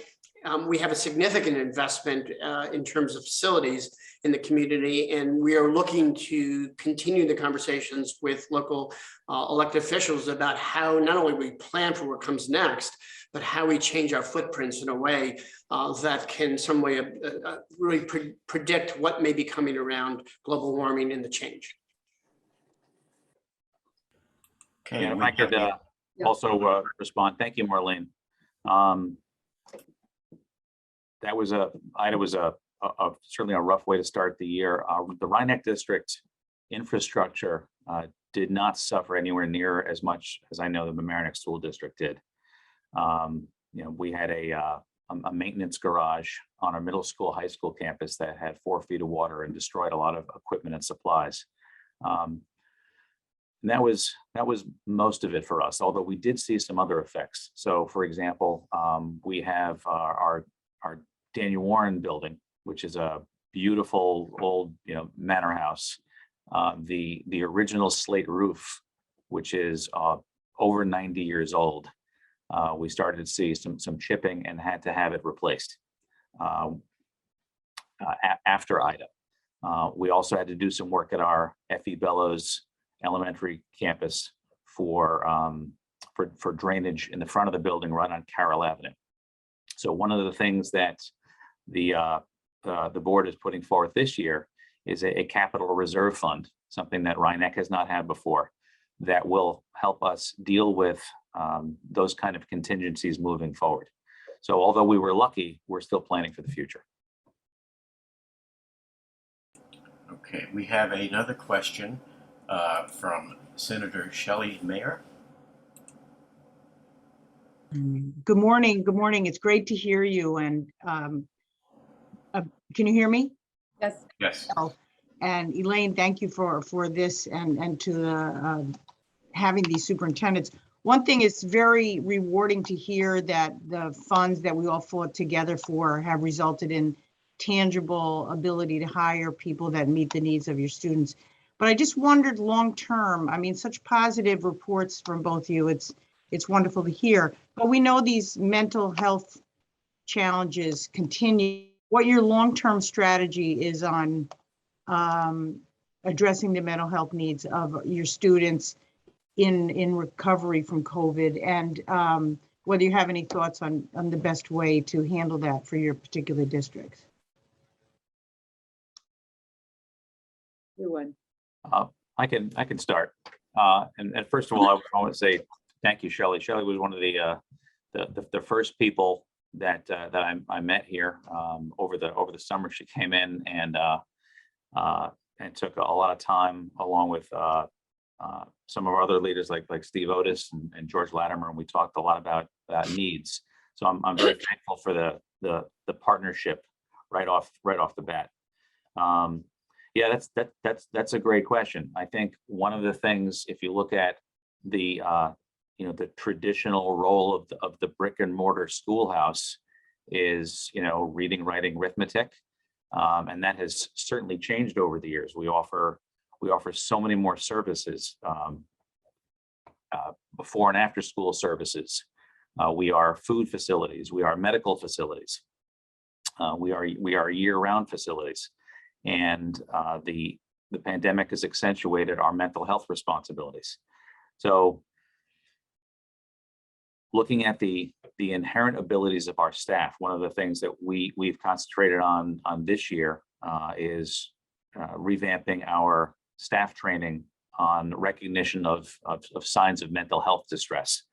we have a significant investment in terms of facilities in the community, and we are looking to continue the conversations with local elected officials about how not only we plan for what comes next, but how we change our footprints in a way that can some way really predict what may be coming around global warming and the change. Okay, And if I could also respond. Thank you, Marlene. Ida was certainly a rough way to start the year. The Rhinebeck District infrastructure did not suffer anywhere near as much as I know the Mamaroneck School District did. We had a maintenance garage on our middle school, high school campus that had 4 feet of water and destroyed a lot of equipment and supplies. And that was most of it for us, although we did see some other effects. So for example, we have our Daniel Warren building, which is a beautiful old manor house. The original slate roof, which is over 90 years old. We started to see some chipping and had to have it replaced after Ida. We also had to do some work at our F.E. Bellows Elementary campus for drainage in the front of the building right on Carroll Avenue. So one of the things that the board is putting forth this year is a capital reserve fund, something that Rhinebeck has not had before, that will help us deal with those kind of contingencies moving forward. So although we were lucky, we're still planning for the future. Okay, we have another question from Senator Shelley Mayer. Good morning. Good morning. It's great to hear you. And can you hear me? Yes. Yes. Oh, and Elaine, thank you for this and to the having these superintendents. One thing is very rewarding to hear that the funds that we all fought together for have resulted in tangible ability to hire people that meet the needs of your students. But I just wondered long term, I mean, such positive reports from both of you. It's wonderful to hear, but we know these mental health challenges continue. What your long-term strategy is on addressing the mental health needs of your students in recovery from COVID, and whether you have any thoughts on the best way to handle that for your particular districts. Good one. I can start. And first of all, I want to say thank you, Shelley. Shelley was one of the first people that I met here over the summer. She came in and took a lot of time along with some of our other leaders like Steve Otis and George Latimer, and we talked a lot about needs. So I'm very thankful for the partnership right off the bat. Yeah, that's a great question. I think one of the things, if you look at the the traditional role of the brick and mortar schoolhouse is reading, writing, arithmetic, and that has certainly changed over the years. We offer so many more services, before and after school services. We are food facilities. We are medical facilities. We are year-round facilities, and the pandemic has accentuated our mental health responsibilities. So, looking at the inherent abilities of our staff, one of the things that we've concentrated on this year is revamping our staff training on recognition of signs of mental health distress.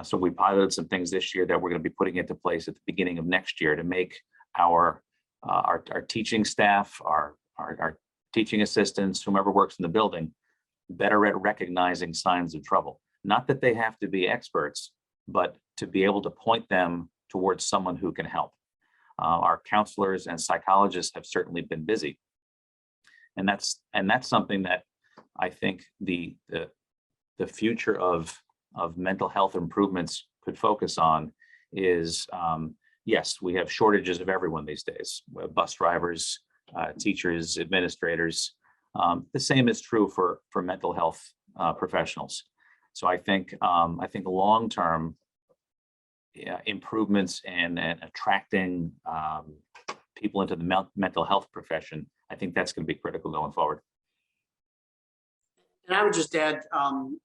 So we piloted some things this year that we're going to be putting into place at the beginning of next year to make our teaching staff, our teaching assistants, whomever works in the building, better at recognizing signs of trouble. Not that they have to be experts, but to be able to point them towards someone who can help. Our counselors and psychologists have certainly been busy, and that's something that I think the future of mental health improvements could focus on is, yes, we have shortages of everyone these days: bus drivers, teachers, administrators. The same is true for mental health professionals. So I think long-term improvements in attracting people into the mental health profession, I think that's going to be critical going forward. And I would just add,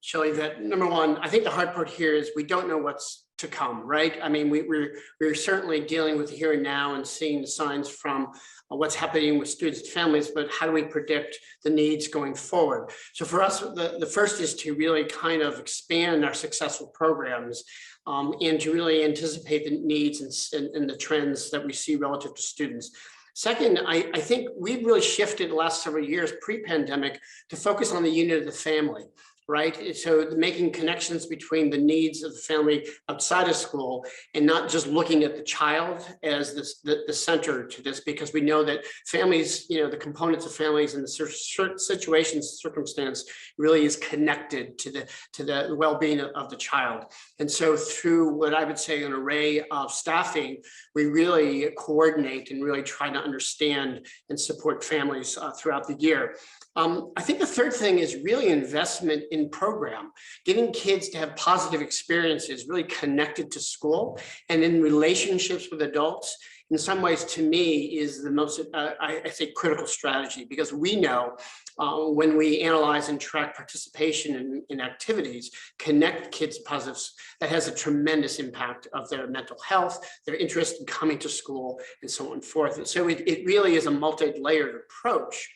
Shelley, that number one, I think the hard part here is we don't know what's to come, right? I mean, we're certainly dealing with the here and now and seeing the signs from what's happening with students and families, but how do we predict the needs going forward? So for us, the first is to really kind of expand our successful programs and to really anticipate the needs and the trends that we see relative to students. Second, I think we've really shifted the last several years pre-pandemic to focus on the unit of the family, right? So making connections between the needs of the family outside of school and not just looking at the child as the center to this, because we know that families, the components of families and the situations, circumstance really is connected to the well-being of the child. And so through what I would say an array of staffing, we really coordinate and really try to understand and support families throughout the year. I think the third thing is really investment in program, getting kids to have positive experiences, really connected to school and in relationships with adults. In some ways, to me, is the most, I say, critical strategy, because we know when we analyze and track participation in activities, connect kids to positives, that has a tremendous impact of their mental health, their interest in coming to school, and so on and forth. And so it really is a multi-layered approach.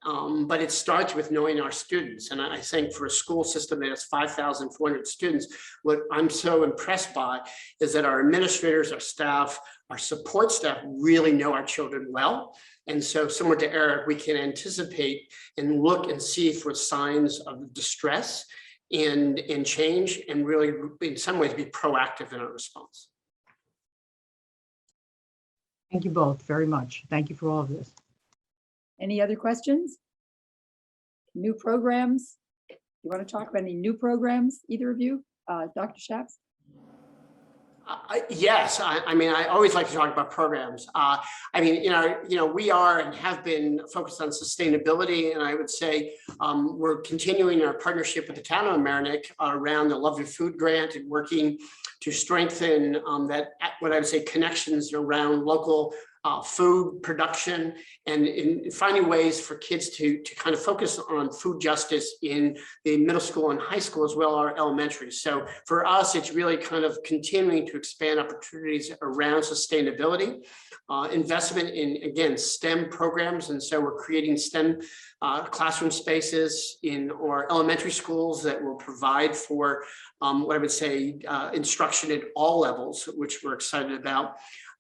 But it starts with knowing our students. And I think for a school system that has 5,400 students, what I'm so impressed by is that our administrators, our staff, our support staff really know our children well. And so similar to Eric, we can anticipate and look and see for signs of distress and change, and really in some ways be proactive in our response. Thank you both very much. Thank you for all of this. Any other questions? New programs? You want to talk about any new programs, either of you? Dr. Schatz? Yes, I mean, I always like to talk about programs. I mean, we are and have been focused on sustainability, and I would say we're continuing our partnership with the town of Mamaroneck around the Love Your Food grant and working to strengthen that, what I would say, connections around local food production, and in finding ways for kids to kind of focus on food justice in the middle school and high school as well, our elementary. So for us, it's really kind of continuing to expand opportunities around sustainability, investment in, again, STEM programs. And so we're creating STEM classroom spaces in our elementary schools that will provide for what I would say instruction at all levels, which we're excited about.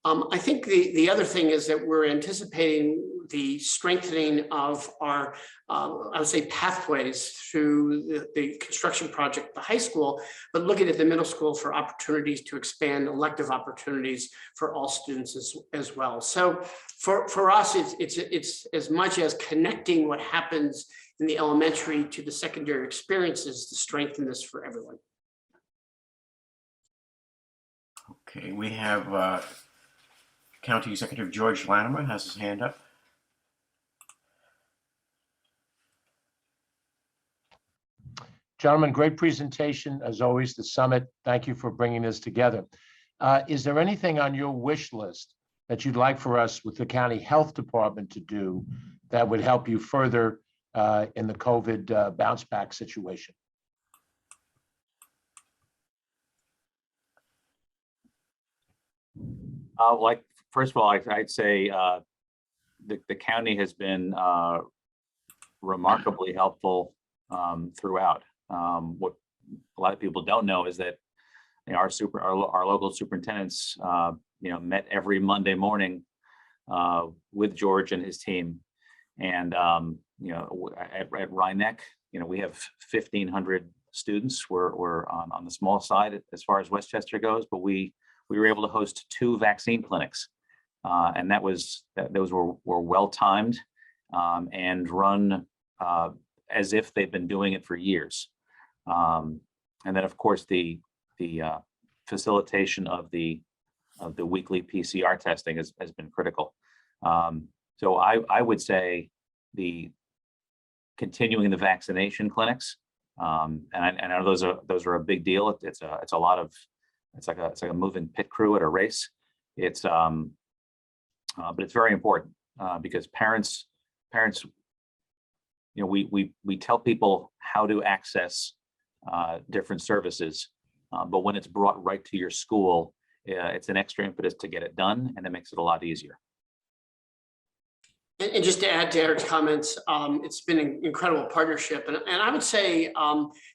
I think the other thing is that we're anticipating the strengthening of our, I would say, pathways through the construction project at the high school, but looking at the middle school for opportunities to expand elective opportunities for all students as well. So for us, it's as much as connecting what happens in the elementary to the secondary experiences to strengthen this for everyone. Okay, we have County Executive George Latimer has his hand up. Gentlemen, great presentation as always, the summit. Thank you for bringing this together. Is there anything on your wish list that you'd like for us with the county health department to do that would help you further in the COVID bounce back situation? Like, first of all, I'd say the county has been remarkably helpful throughout. What a lot of people don't know is that our local superintendents, met every Monday morning with George and his team, and at Rhinebeck, we have 1,500 students. We're on the small side as far as Westchester goes, but we were able to host 2 vaccine clinics, and those were well timed and run as if they've been doing it for years. And then, of course, the facilitation of the weekly PCR testing has been critical. So I would say the continuing the vaccination clinics, and I know those are a big deal. It's a lot of. It's like a moving pit crew at a race. But it's very important because parents, we tell people how to access different services, but when it's brought right to your school, it's an extra impetus to get it done, and it makes it a lot easier. And just to add to Eric's comments, it's been an incredible partnership, and I would say,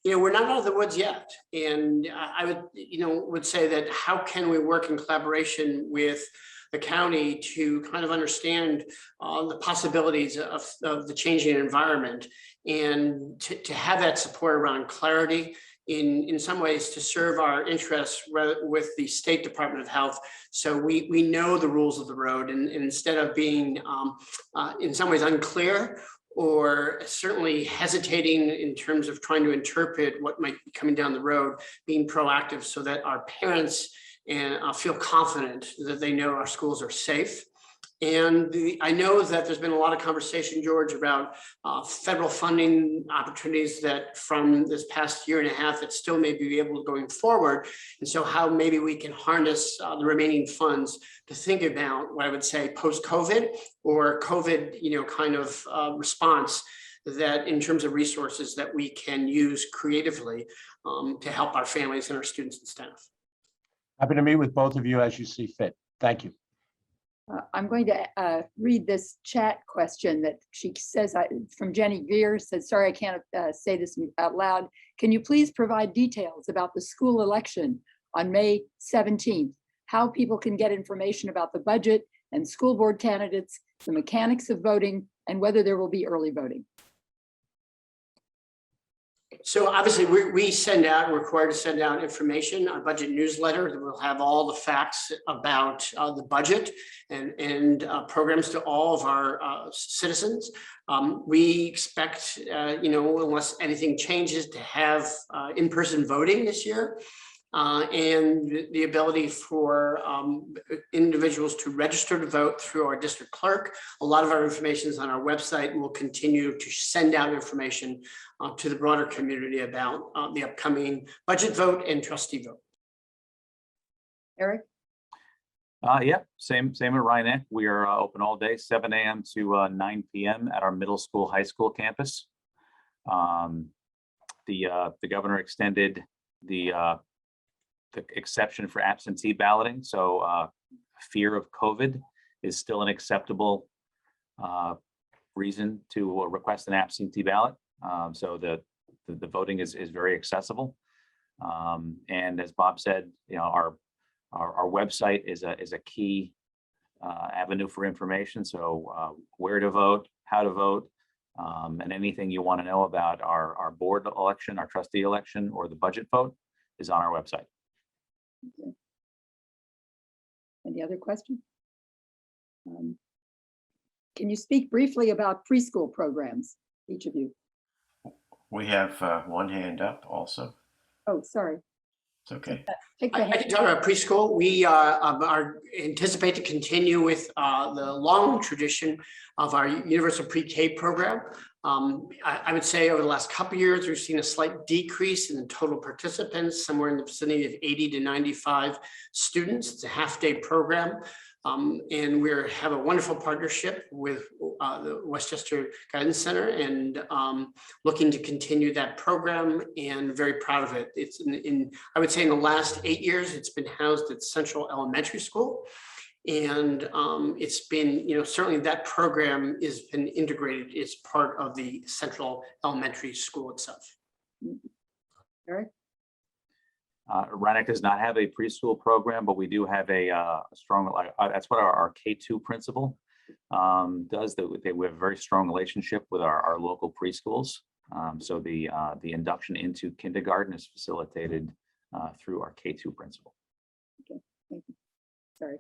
we're not out of the woods yet. And I would say that how can we work in collaboration with the county to kind of understand the possibilities of the changing environment, and to have that support around clarity. In some ways to serve our interests with the State Department of Health. So we know the rules of the road, and instead of being in some ways unclear or certainly hesitating in terms of trying to interpret what might be coming down the road, being proactive so that our parents feel confident that they know our schools are safe. And I know that there's been a lot of conversation, George, about federal funding opportunities that from this past year and a half that still may be able to going forward. And so how maybe we can harness the remaining funds to think about what I would say post-COVID or COVID, kind of response that in terms of resources that we can use creatively to help our families and our students and staff. Happy to meet with both of you as you see fit. Thank you. I'm going to read this chat question that she says from Jenny Veer, says, sorry, I can't say this out loud. Can you please provide details about the school election on May 17th, how people can get information about the budget and school board candidates, the mechanics of voting, and whether there will be early voting? So obviously we're required to send out information, our budget newsletter that will have all the facts about the budget and programs to all of our citizens. We expect, unless anything changes, to have in-person voting this year. And the ability for individuals to register to vote through our district clerk. A lot of our information is on our website, and we'll continue to send out information to the broader community about the upcoming budget vote and trustee vote. Eric? Yeah, same at Rhinebeck. We are open all day, 7 a.m. to 9 p.m. at our middle school, high school campus. The governor extended the exception for absentee balloting. So fear of COVID is still an acceptable reason to request an absentee ballot. So the voting is very accessible. And as Bob said, you know, our website is a key avenue for information. So where to vote, how to vote, and anything you want to know about our board election, our trustee election, or the budget vote is on our website. Okay. Any other questions? Can you speak briefly about preschool programs, each of you? We have one hand up also. Oh, sorry. It's okay. Take the I hand. can talk about preschool. We are anticipate to continue with the long tradition of our universal pre-K program. I would say over the last couple of years, we've seen a slight decrease in the total participants, somewhere in the vicinity of 80 to 95 students. It's a half-day program. And we have a wonderful partnership with the Westchester Guidance Center, and looking to continue that program, and very proud of it. It's I would say in the last 8 years, it's been housed at Central Elementary School. And it's been, you know, certainly that program has been integrated as part of the Central Elementary School itself. Eric? Rhinebeck does not have a preschool program, but we do have a strong, that's what our K2 principal does. We have a very strong relationship with our local preschools. So the induction into kindergarten is facilitated through our K2 principal. Okay, thank you. Sorry.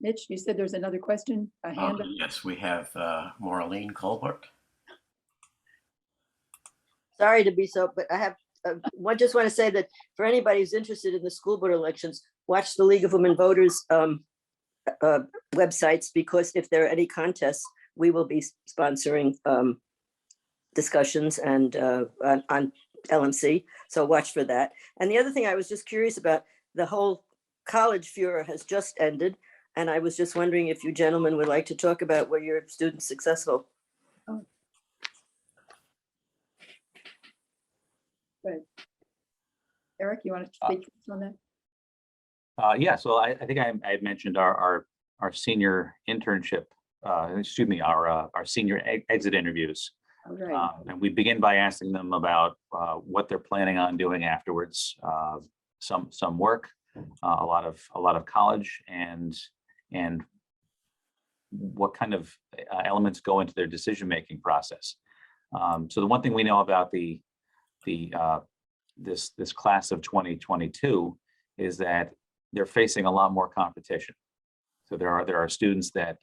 Mitch, you said there's another question, a hand up? Yes, we have Maureen Colbert. Sorry to be so, but I have, just want to say that for anybody who's interested in the school board elections, watch the League of Women Voters websites, because if there are any contests, we will be sponsoring discussions and on LMC. So watch for that. And the other thing I was just curious about, the whole college furor has just ended. And I was just wondering if you gentlemen would like to talk about were your students successful? Oh. Good. Eric, you want to speak on that? Yeah, so I think I had mentioned our senior internship, our senior exit interviews. All right. And we begin by asking them about what they're planning on doing afterwards. Some work, a lot of college, and what kind of elements go into their decision-making process. So the one thing we know about this class of 2022 is that they're facing a lot more competition. So there are students that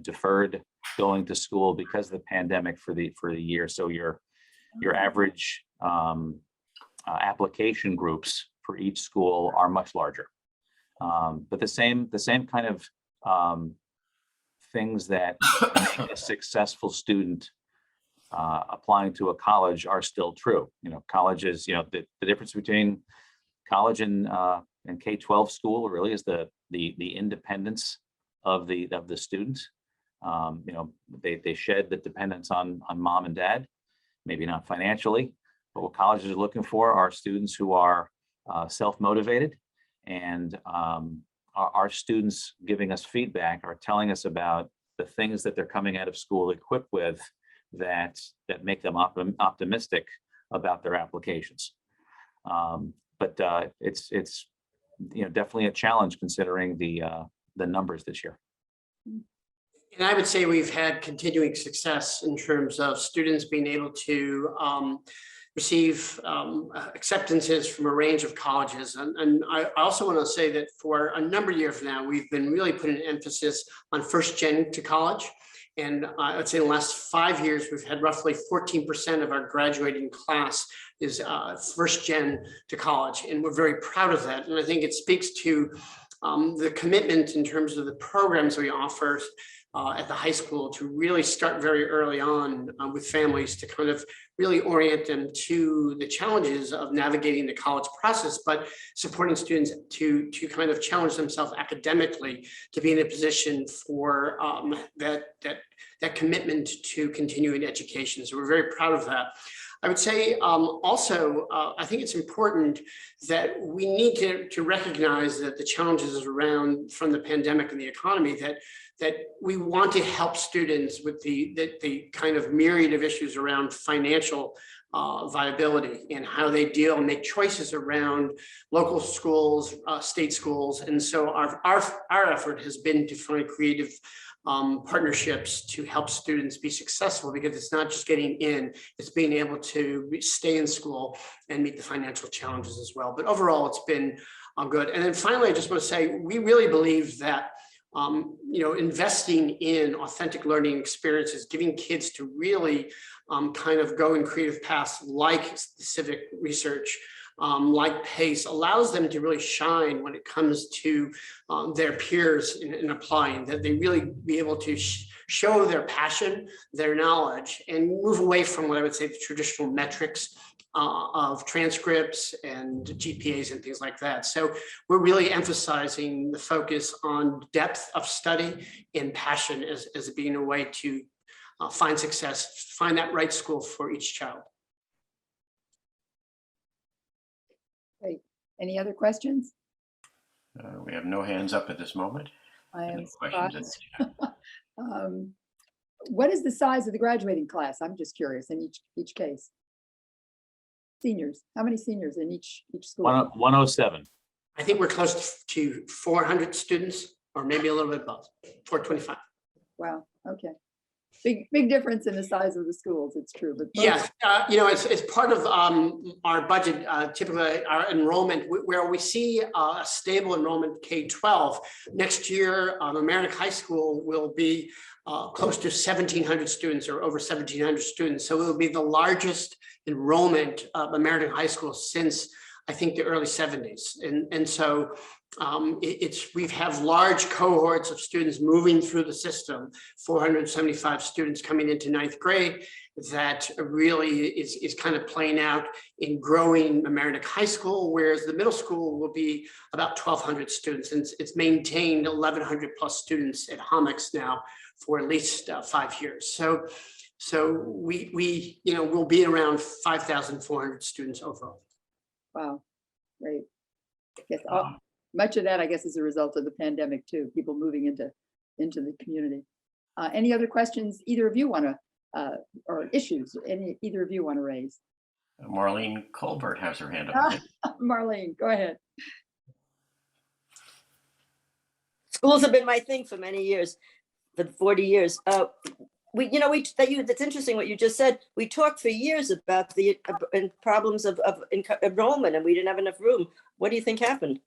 deferred going to school because of the pandemic for the year. So your average application groups for each school are much larger. But the same kind of things that make a successful student applying to a college are still true. Colleges, the difference between college and K-12 school really is the independence of the student. They shed the dependence on mom and dad, maybe not financially, but what colleges are looking for are students who are self-motivated, and our students giving us feedback are telling us about the things that they're coming out of school equipped with that make them optimistic about their applications. But it's definitely a challenge considering the numbers this year. And I would say we've had continuing success in terms of students being able to receive acceptances from a range of colleges. And I also want to say that for a number of years now, we've been really putting an emphasis on first gen to college. And I would say in the last 5 years, we've had roughly 14% of our graduating class is first gen to college. And we're very proud of that. And I think it speaks to the commitment in terms of the programs we offer, at the high school to really start very early on with families to kind of really orient them to the challenges of navigating the college process, but supporting students to kind of challenge themselves academically to be in a position for that commitment to continuing education. So we're very proud of that. I would say also, I think it's important that we need to recognize that the challenges around from the pandemic and the economy, that we want to help students with the kind of myriad of issues around financial viability and how they deal and make choices around local schools, state schools. And so our effort has been to find creative partnerships to help students be successful, because it's not just getting in, it's being able to stay in school and meet the financial challenges as well. But overall, it's been good. And then finally, I just want to say, we really believe that investing in authentic learning experiences, giving kids to really kind of go in creative paths like civic research, like PACE, allows them to really shine when it comes to their peers in applying, that they really be able to show their passion, their knowledge, and move away from what I would say the traditional metrics of transcripts and GPAs and things like that. So we're really emphasizing the focus on depth of study and passion as being a way to find success, find that right school for each child. Great. Any other questions? We have no hands up at this moment. I am No questions in surprised. the chat. What is the size of the graduating class? I'm just curious in each case. Seniors, how many seniors in each school? 107. I think we're close to 400 students, or maybe a little bit above, 425. Wow, okay. Big difference in the size of the schools, it's true. But Yes, it's part of our budget, typically our enrollment, where we see a stable enrollment K-12. Next year, Mamaroneck High School will be close to 1,700 students, or over 1,700 students. So it will be the largest enrollment of Mamaroneck High School since, I think, the early 70s. And so we have large cohorts of students moving through the system, 475 students coming into 9th grade. That really is kind of playing out in growing Mamaroneck High School, whereas the middle school will be about 1,200 students. And it's maintained 1,100 plus students at Homix now for at least 5 years. So we will be around 5,400 students overall. wow, great. Yes, much of that, I guess, is a result of the pandemic too. People moving into the community. Any other questions either of you want to, or issues either of you want to raise? Marlene Colbert has her hand up. Marlene, go ahead. Schools have been my thing for many years, for 40 years. That's interesting what you just said. We talked for years about the problems of enrollment, and we didn't have enough room. What do you think happened?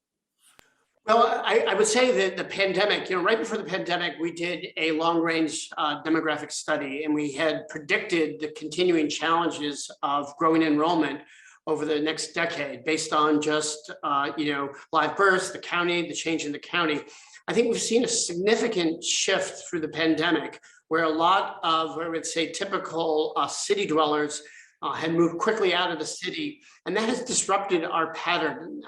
Well, I would say that the pandemic, right before the pandemic, we did a long-range demographic study, and we had predicted the continuing challenges of growing enrollment over the next decade based on just, live births, the county, the change in the county. I think we've seen a significant shift through the pandemic, where a lot of, I would say, typical city dwellers had moved quickly out of the city, and that has disrupted our pattern.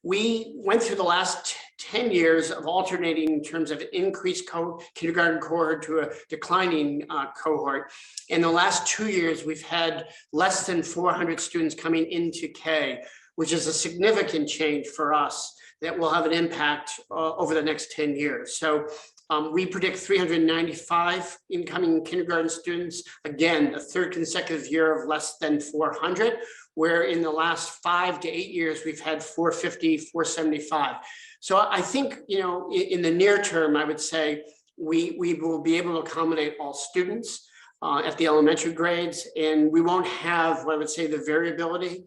We went through the last 10 years of alternating in terms of an increased kindergarten cohort to a declining cohort. In the last 2 years, we've had less than 400 students coming into K, which is a significant change for us that will have an impact over the next 10 years. So we predict 395 incoming kindergarten students. Again, a third consecutive year of less than 400, where in the last 5 to 8 years, we've had 450, 475. So I think, in the near term, I would say we will be able to accommodate all students at the elementary grades, and we won't have, I would say, the variability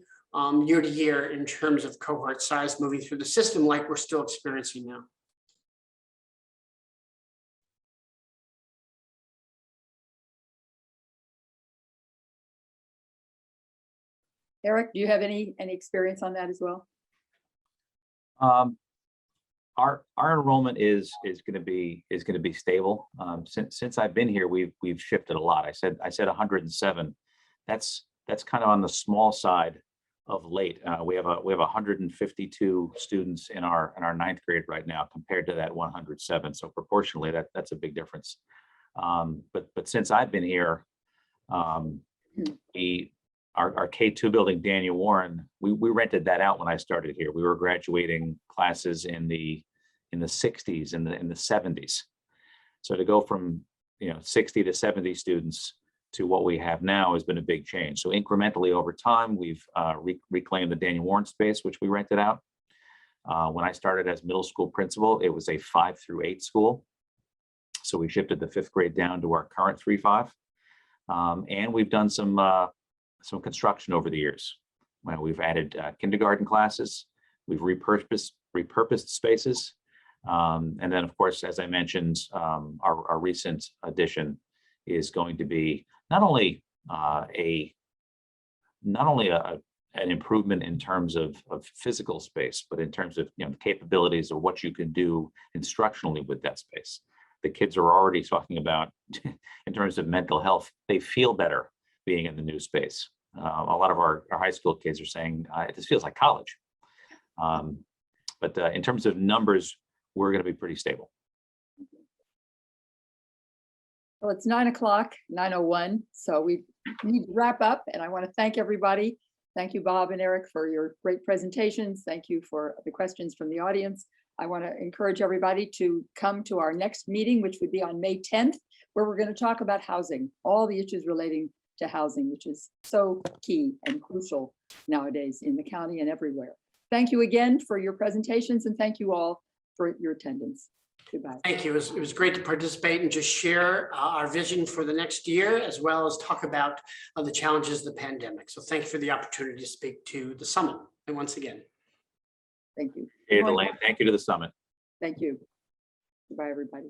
year to year in terms of cohort size moving through the system like we're still experiencing now. Eric, do you have any experience on that as well? our enrollment is going to be stable. Since I've been here, we've shifted a lot. I said 107. That's kind of on the small side of late. We have 152 students in our ninth grade right now compared to that 107. So proportionally, that's a big difference. But since I've been here, our K2 building, Daniel Warren, we rented that out when I started here. We were graduating classes in the 60s and in the 70s. So to go from 60 to 70 students to what we have now has been a big change. So incrementally over time, we've reclaimed the Daniel Warren space, which we rented out. When I started as middle school principal, it was a 5 through 8 school. So we shifted the 5th grade down to our current 3-5. And we've done some construction over the years. Well, we've added kindergarten classes, we've repurposed spaces. And then, of course, as I mentioned, our recent addition is going to be not only an improvement in terms of physical space, but in terms of the capabilities of what you can do instructionally with that space. The kids are already talking about, in terms of mental health, they feel better being in the new space. A lot of our high school kids are saying, this feels like college. But in terms of numbers, we're going to be pretty stable. Well, it's 9 o'clock, 9:01, so we need to wrap up, and I want to thank everybody. Thank you, Bob and Eric, for your great presentations. Thank you for the questions from the audience. I want to encourage everybody to come to our next meeting, which would be on May 10th, where we're going to talk about housing, all the issues relating to housing, which is so key and crucial nowadays in the county and everywhere. Thank you again for your presentations, and thank you all for your attendance. Goodbye. Thank you. It was great to participate and just share our vision for the next year, as well as talk about the challenges of the pandemic. So thank you for the opportunity to speak to the summit. And once again, Thank you. Elaine, thank you to the summit. Thank you. Goodbye, everybody.